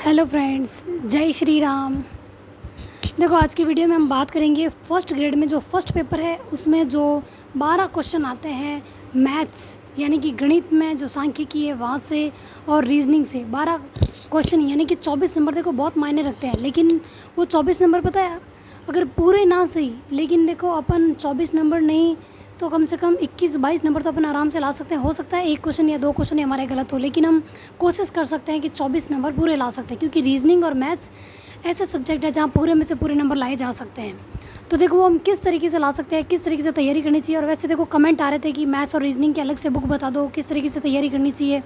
Hello friends, जय श्री राम। देखो, आज की वीडियो में हम बात करेंगे फर्स्ट ग्रेड में जो फर्स्ट पेपर है उसमें जो 12 क्वेश्चन आते हैं मैथ्स यानी कि गणित में, जो सांख्यिकी है वहाँ से और रीजनिंग से 12 क्वेश्चन यानी कि 24 नंबर। देखो बहुत मायने रखते हैं, लेकिन वो 24 नंबर पता है अगर पूरे ना सही, लेकिन देखो अपन 24 नंबर नहीं तो कम से कम 21-22 नंबर तो अपन आराम से ला सकते हैं। हो सकता है एक क्वेश्चन या दो क्वेश्चन ही हमारे गलत हो, लेकिन हम कोशिश कर सकते हैं कि 24 नंबर पूरे ला सकते हैं, क्योंकि रीजनिंग और मैथ्स ऐसे सब्जेक्ट है जहाँ पूरे में से पूरे नंबर लाए जा सकते हैं। तो देखो वो हम किस तरीके से ला सकते हैं, किस तरीके से तैयारी करनी चाहिए। और वैसे देखो कमेंट आ रहे थे कि मैथ्स और रीजनिंग की अलग से बुक बता दो, किस तरीके से तैयारी करनी चाहिए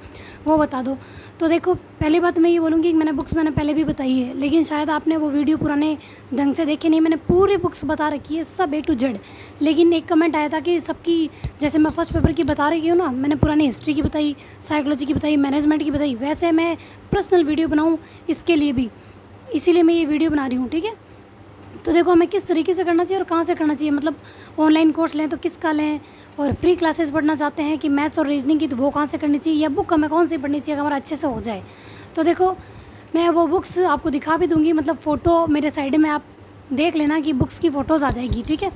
वो बता दो। तो देखो पहली बात मैं ये बोलूँगी कि मैंने पहले भी बताई है, लेकिन शायद आपने वो वीडियो पुराने ढंग से देखे नहीं। मैंने पूरी बुक्स बता रखी है, सब A to Z। लेकिन एक कमेंट आया था कि सबकी, जैसे मैं फर्स्ट पेपर की बता रही हूँ ना, मैंने पुरानी हिस्ट्री की बताई, साइकोलॉजी की बताई, मैनेजमेंट की बताई, वैसे मैं पर्सनल वीडियो बनाऊँ इसके लिए भी, इसीलिए मैं ये वीडियो बना रही हूँ। ठीक है, तो देखो हमें किस तरीके से करना चाहिए और कहाँ से करना चाहिए। मतलब ऑनलाइन कोर्स लें तो किसका लें, और फ्री क्लासेस पढ़ना चाहते हैं कि मैथ्स और रीजनिंग की, तो वो कहाँ से करनी चाहिए, या बुक हमें कौन सी पढ़नी चाहिए अगर हमारा अच्छे से हो जाए। तो देखो मैं वो बुक्स आपको दिखा भी दूँगी, मतलब फ़ोटो मेरे साइड में आप देख लेना कि बुक्स की फ़ोटोज़ आ जाएगी। ठीक है,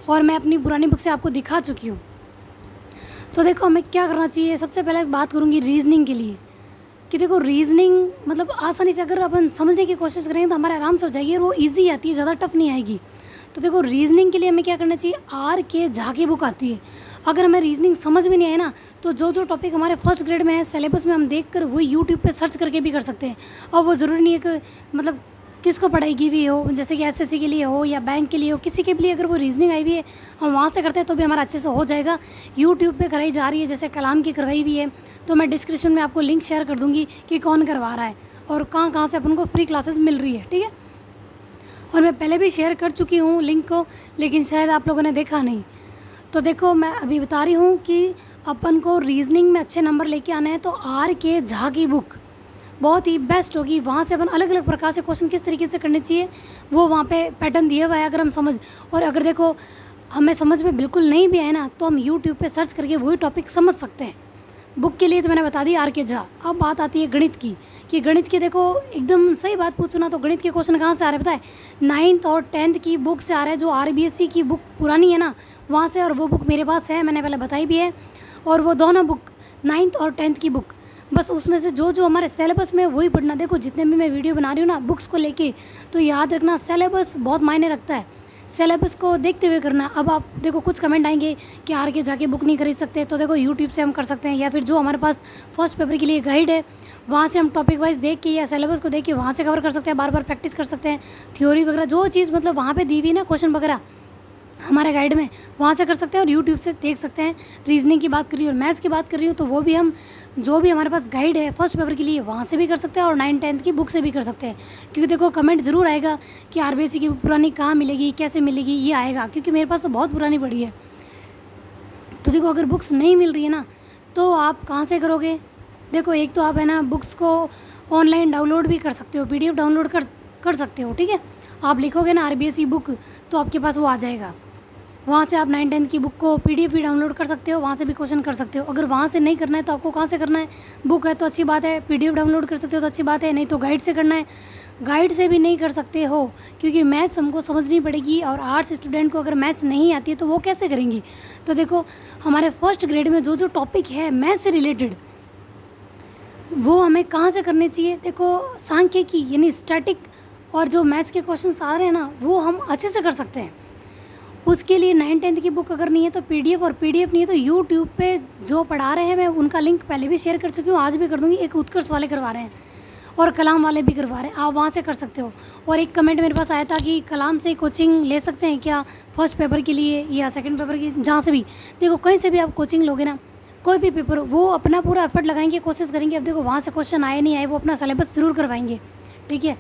और मैं अपनी पुरानी बुक से आपको दिखा चुकी हूँ। तो देखो हमें क्या करना चाहिए, सबसे पहले बात करूँगी रीजनिंग के लिए कि देखो रीजनिंग मतलब आसानी से अगर अपन समझने की कोशिश करेंगे तो हमारे आराम से हो जाएगी, और वो इजी आती है, ज़्यादा टफ नहीं आएगी। तो देखो रीजनिंग के लिए हमें क्या करना चाहिए, आर के झा की बुक आती है। अगर हमें रीजनिंग समझ में नहीं आए ना, तो जो जो टॉपिक हमारे फर्स्ट ग्रेड में है सिलेबस में, हम देख कर वो यूट्यूब पे सर्च करके भी कर सकते हैं। और वो ज़रूरी नहीं है कि मतलब किसको पढ़ाई की हुई हो, जैसे कि एसएससी के लिए हो या बैंक के लिए हो, किसी के भी लिए अगर वो रीजनिंग आई हुई है हम वहाँ से करते हैं तो भी हमारा अच्छे से हो जाएगा। यूट्यूब पे कराई जा रही है, जैसे कलाम की करवाई हुई है, तो मैं डिस्क्रिप्शन में आपको लिंक शेयर कर दूँगी कि कौन करवा रहा है और कहाँ कहाँ से अपन को फ्री क्लासेस मिल रही है। ठीक है, और मैं पहले भी शेयर कर चुकी हूँ लिंक को, लेकिन शायद आप लोगों ने देखा नहीं। तो देखो मैं अभी बता रही हूँ कि अपन को रीजनिंग में अच्छे नंबर लेके आने हैं तो आर के झा की बुक बहुत ही बेस्ट होगी। वहाँ से अपन अलग अलग प्रकार से क्वेश्चन किस तरीके से करने चाहिए वो वहाँ पे पैटर्न दिया हुआ है, अगर हम समझ। और अगर देखो हमें समझ में बिल्कुल नहीं भी आए ना, तो हम यूट्यूब पे सर्च करके वही टॉपिक समझ सकते हैं। बुक के लिए तो मैंने बता दी आर के झा। अब बात आती है गणित की, कि गणित के देखो एकदम सही बात पूछो ना, तो गणित के क्वेश्चन कहाँ से आ रहे हैं पता है, 9th और 10th की बुक से आ रहा है, जो RBSE की बुक पुरानी है ना वहाँ से। और वो बुक मेरे पास है, मैंने पहले बताई भी है। और वो दोनों बुक 9th और 10th की बुक, बस उसमें से जो जो हमारे सिलेबस में वही पढ़ना। देखो जितने भी मैं वीडियो बना रही हूँ ना बुक्स को लेके, तो याद रखना सिलेबस बहुत मायने रखता है, सिलेबस को देखते हुए करना। अब आप देखो कुछ कमेंट आएंगे कि आर के जाके बुक नहीं खरीद सकते, तो देखो यूट्यूब से हम कर सकते हैं, या फिर जो हमारे पास फर्स्ट पेपर के लिए गाइड है वहाँ से हम टॉपिक वाइज देख के या सिलेबस को देख के वहाँ से कवर कर सकते हैं, बार बार प्रैक्टिस कर सकते हैं। थ्योरी वगैरह जो चीज़ मतलब वहाँ पे दी हुई ना क्वेश्चन वगैरह हमारे गाइड में, वहाँ से कर सकते हैं और यूट्यूब से देख सकते हैं। रीजनिंग की बात कर रही हूँ और मैथ्स की बात कर रही हूँ, तो वो भी हम जो भी हमारे पास गाइड है फर्स्ट पेपर के लिए वहाँ से भी कर सकते हैं, और 9th-10th की बुक से भी कर सकते हैं। क्योंकि देखो कमेंट ज़रूर आएगा कि RBSE की बुक पुरानी कहाँ मिलेगी, कैसे मिलेगी, ये आएगा, क्योंकि मेरे पास तो बहुत पुरानी पड़ी है। तो देखो अगर बुक्स नहीं मिल रही है ना, तो आप कहाँ से करोगे। देखो एक तो आप है ना बुक्स को ऑनलाइन डाउनलोड भी कर सकते हो, PDF डाउनलोड कर सकते हो। ठीक है, आप लिखोगे ना RBSE बुक तो आपके पास वो आ जाएगा। वहाँ से आप 9th-10th की बुक को PDF भी डाउनलोड कर सकते हो, वहाँ से भी क्वेश्चन कर सकते हो। अगर वहाँ से नहीं करना है तो आपको कहाँ से करना है, बुक है तो अच्छी बात है, PDF डाउनलोड कर सकते हो तो अच्छी बात है, नहीं तो गाइड से करना है। गाइड से भी नहीं कर सकते हो क्योंकि मैथ्स हमको समझनी पड़ेगी, और आर्ट्स स्टूडेंट को अगर मैथ्स नहीं आती है तो वो कैसे करेंगी। तो देखो हमारे फर्स्ट ग्रेड में जो जो टॉपिक है मैथ्स से रिलेटेड वो हमें कहाँ से करने चाहिए। देखो सांख्यिकी यानी स्टैटिक और जो मैथ्स के क्वेश्चन आ रहे हैं ना वो हम अच्छे से कर सकते हैं। उसके लिए 9th-10th की बुक अगर नहीं है तो PDF, और PDF नहीं है तो यूट्यूब पे जो पढ़ा रहे हैं मैं उनका लिंक पहले भी शेयर कर चुकी हूँ, आज भी कर दूँगी। एक उत्कर्ष वाले करवा रहे हैं और कलाम वाले भी करवा रहे हैं, आप वहाँ से कर सकते हो। और एक कमेंट मेरे पास आया था कि कलाम से कोचिंग ले सकते हैं क्या फर्स्ट पेपर के लिए या सेकंड पेपर की, जहाँ से भी। देखो कहीं से भी आप कोचिंग लोगे ना, कोई भी पेपर वो अपना पूरा एफर्ट लगाएंगे, कोशिश करेंगे। अब देखो वहाँ से क्वेश्चन आए नहीं आए वो अपना सिलेबस ज़रूर करवाएंगे। ठीक है,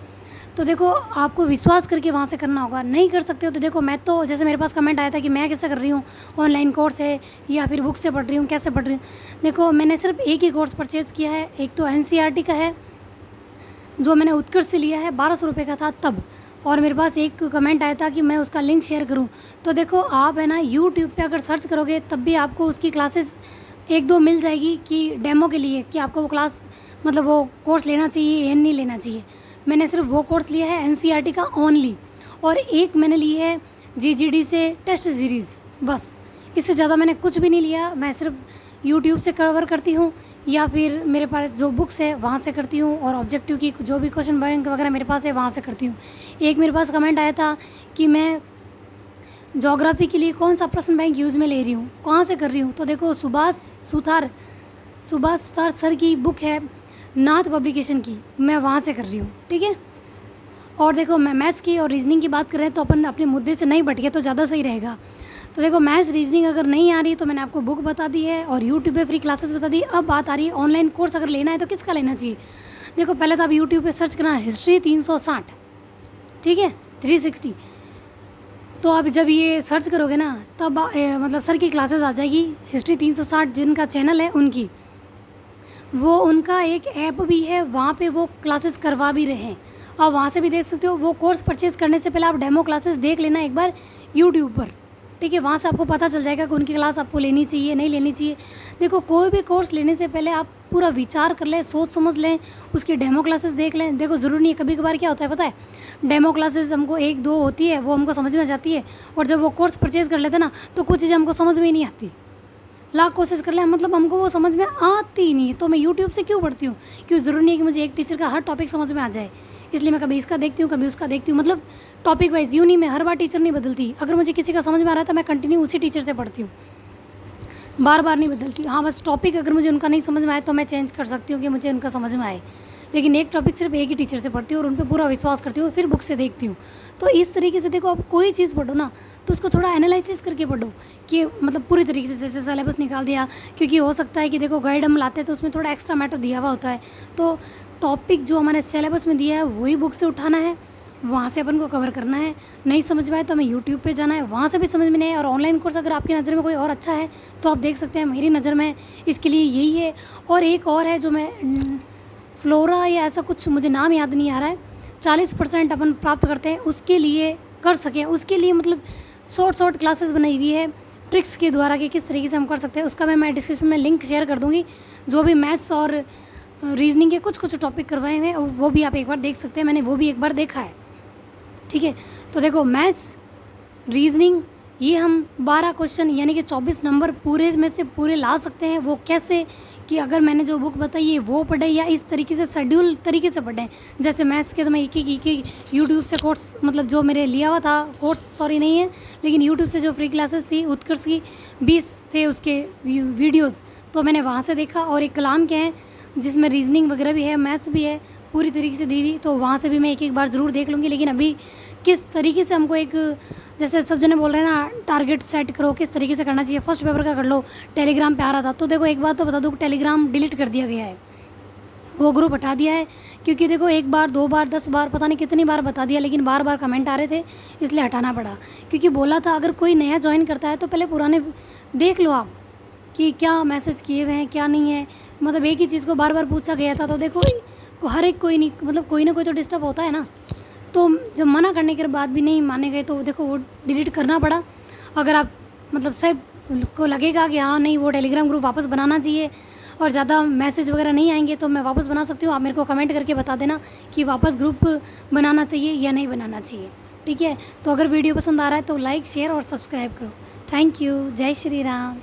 तो देखो आपको विश्वास करके वहाँ से करना होगा। नहीं कर सकते हो तो देखो मैं तो, जैसे मेरे पास कमेंट आया था कि मैं कैसे कर रही हूँ, ऑनलाइन कोर्स है या फिर बुक से पढ़ रही हूँ, कैसे पढ़ रही हूँ। देखो मैंने सिर्फ एक ही कोर्स परचेज़ किया है, एक तो NCERT का है जो मैंने उत्कर्ष से लिया है, 1200 रुपये का था तब। और मेरे पास एक कमेंट आया था कि मैं उसका लिंक शेयर करूं, तो देखो आप है ना यूट्यूब पे अगर सर्च करोगे तब भी आपको उसकी क्लासेस एक दो मिल जाएगी कि डेमो के लिए, कि आपको वो क्लास मतलब वो कोर्स लेना चाहिए या नहीं लेना चाहिए। मैंने सिर्फ वो कोर्स लिया है एनसीईआरटी का ओनली, और एक मैंने ली है जीजीडी से टेस्ट सीरीज़, बस। इससे ज़्यादा मैंने कुछ भी नहीं लिया। मैं सिर्फ यूट्यूब से कवर करती हूँ या फिर मेरे पास जो बुक्स है वहाँ से करती हूँ, और ऑब्जेक्टिव की जो भी क्वेश्चन बैंक वगैरह मेरे पास है वहाँ से करती हूँ। एक मेरे पास कमेंट आया था कि मैं ज्योग्राफी के लिए कौन सा प्रश्न बैंक यूज़ में ले रही हूँ, कहाँ से कर रही हूँ। तो देखो सुभाष सुथार सर की बुक है नाथ पब्लिकेशन की, मैं वहाँ से कर रही हूँ, ठीक है। और देखो मैं मैथ्स की और रीजनिंग की बात कर रहे हैं तो अपन अपने मुद्दे से नहीं भटके तो ज़्यादा सही रहेगा। तो देखो मैथ्स रीजनिंग अगर नहीं आ रही तो मैंने आपको बुक बता दी है और यूट्यूब पे फ्री क्लासेस बता दी। अब बात आ रही है ऑनलाइन कोर्स अगर लेना है तो किसका लेना चाहिए। देखो पहले तो आप यूट्यूब पे सर्च करना हिस्ट्री 360, ठीक है, 360। तो आप जब ये सर्च करोगे ना तब मतलब सर की क्लासेस आ जाएगी। हिस्ट्री 360 जिनका चैनल है उनकी, वो उनका एक ऐप भी है, वहाँ पे वो क्लासेस करवा भी रहे हैं। आप वहाँ से भी देख सकते हो। वो कोर्स परचेज़ करने से पहले आप डेमो क्लासेस देख लेना एक बार यूट्यूब पर, ठीक है। वहाँ से आपको पता चल जाएगा कि उनकी क्लास आपको लेनी चाहिए नहीं लेनी चाहिए। देखो कोई भी कोर्स लेने से पहले आप पूरा विचार कर लें, सोच समझ लें, उसकी डेमो क्लासेस देख लें। देखो ज़रूरी नहीं है, कभी कभार क्या होता है पता है, डेमो क्लासेस हमको 1-2 होती है वो हमको समझ में जाती है, और जब वो कोर्स परचेज़ कर लेते हैं ना तो कुछ चीज़ें हमको समझ में ही नहीं आती। लाख कोशिश कर लें मतलब हमको वो समझ में आती ही नहीं। तो मैं यूट्यूब से क्यों पढ़ती हूँ, क्यों ज़रूरी नहीं है कि मुझे एक टीचर का हर टॉपिक समझ में आ जाए, इसलिए मैं कभी इसका देखती हूँ कभी उसका देखती हूँ, मतलब टॉपिक वाइज। यूँ नहीं, मैं हर बार टीचर नहीं बदलती। अगर मुझे किसी का समझ में आ रहा है तो मैं कंटिन्यू उसी टीचर से पढ़ती हूँ, बार बार नहीं बदलती। हाँ बस टॉपिक अगर मुझे उनका नहीं समझ में आए तो मैं चेंज कर सकती हूँ कि मुझे उनका समझ में आए, लेकिन एक टॉपिक सिर्फ एक ही टीचर से पढ़ती हूँ और उन पर पूरा विश्वास करती हूँ, फिर बुक से देखती हूँ। तो इस तरीके से देखो आप कोई चीज़ पढ़ो ना तो उसको थोड़ा एनालिसिस करके पढ़ो कि मतलब पूरी तरीके से, जैसे सिलेबस निकाल दिया, क्योंकि हो सकता है कि देखो गाइड हम लाते हैं तो उसमें थोड़ा एक्स्ट्रा मैटर दिया हुआ होता है। तो टॉपिक जो हमारे सिलेबस में दिया है वही बुक से उठाना है, वहाँ से अपन को कवर करना है। नहीं समझ में आए तो हमें यूट्यूब पे जाना है, वहाँ से भी समझ में नहीं आए। और ऑनलाइन कोर्स अगर आपकी नज़र में कोई और अच्छा है तो आप देख सकते हैं, मेरी नज़र में इसके लिए यही है। और एक और है जो मैं फ्लोरा या ऐसा कुछ, मुझे नाम याद नहीं आ रहा है, 40% अपन प्राप्त करते हैं, उसके लिए कर सकें उसके लिए मतलब शॉर्ट क्लासेस बनाई हुई है ट्रिक्स के द्वारा कि किस तरीके से हम कर सकते हैं। उसका मैं डिस्क्रिप्शन में लिंक शेयर कर दूँगी। जो भी मैथ्स और रीजनिंग के कुछ टॉपिक करवाए हुए हैं वो भी आप एक बार देख सकते हैं, मैंने वो भी एक बार देखा है, ठीक है। तो देखो मैथ्स रीजनिंग ये हम 12 क्वेश्चन यानी कि 24 नंबर पूरे में से पूरे ला सकते हैं। वो कैसे कि अगर मैंने जो बुक बताई है वो पढ़े या इस तरीके से शेड्यूल तरीके से पढ़ें। जैसे मैथ्स के तो मैं एक यूट्यूब से कोर्स, मतलब जो मेरे लिया हुआ था कोर्स, सॉरी नहीं है, लेकिन यूट्यूब से जो फ्री क्लासेस थी उत्कर्ष की 20 थे उसके वीडियोज़, तो मैंने वहाँ से देखा। और एक कलाम के हैं जिसमें रीजनिंग वगैरह भी है, मैथ्स भी है, पूरी तरीके से दी हुई, तो वहाँ से भी मैं एक बार ज़रूर देख लूँगी। लेकिन अभी किस तरीके से हमको एक, जैसे सब जने बोल रहे हैं ना टारगेट सेट करो, किस तरीके से करना चाहिए, फर्स्ट पेपर का कर लो। टेलीग्राम पे आ रहा था, तो देखो एक बात तो बता दूँ, टेलीग्राम डिलीट कर दिया गया है, वो ग्रुप हटा दिया है, क्योंकि देखो 1 बार 2 बार 10 बार पता नहीं कितनी बार बता दिया, लेकिन बार बार कमेंट आ रहे थे इसलिए हटाना पड़ा। क्योंकि बोला था अगर कोई नया ज्वाइन करता है तो पहले पुराने देख लो आप कि क्या मैसेज किए हुए हैं क्या नहीं है, मतलब एक ही चीज़ को बार बार पूछा गया था। तो देखो हर एक कोई नहीं, मतलब कोई ना कोई तो डिस्टर्ब होता है ना। तो जब मना करने के बाद भी नहीं माने गए तो देखो वो डिलीट करना पड़ा। अगर आप मतलब सब को लगेगा कि हाँ नहीं वो टेलीग्राम ग्रुप वापस बनाना चाहिए और ज़्यादा मैसेज वगैरह नहीं आएंगे तो मैं वापस बना सकती हूँ, आप मेरे को कमेंट करके बता देना कि वापस ग्रुप बनाना चाहिए या नहीं बनाना चाहिए, ठीक है। तो अगर वीडियो पसंद आ रहा है तो लाइक शेयर और सब्सक्राइब करो। Thank you. जय श्री राम।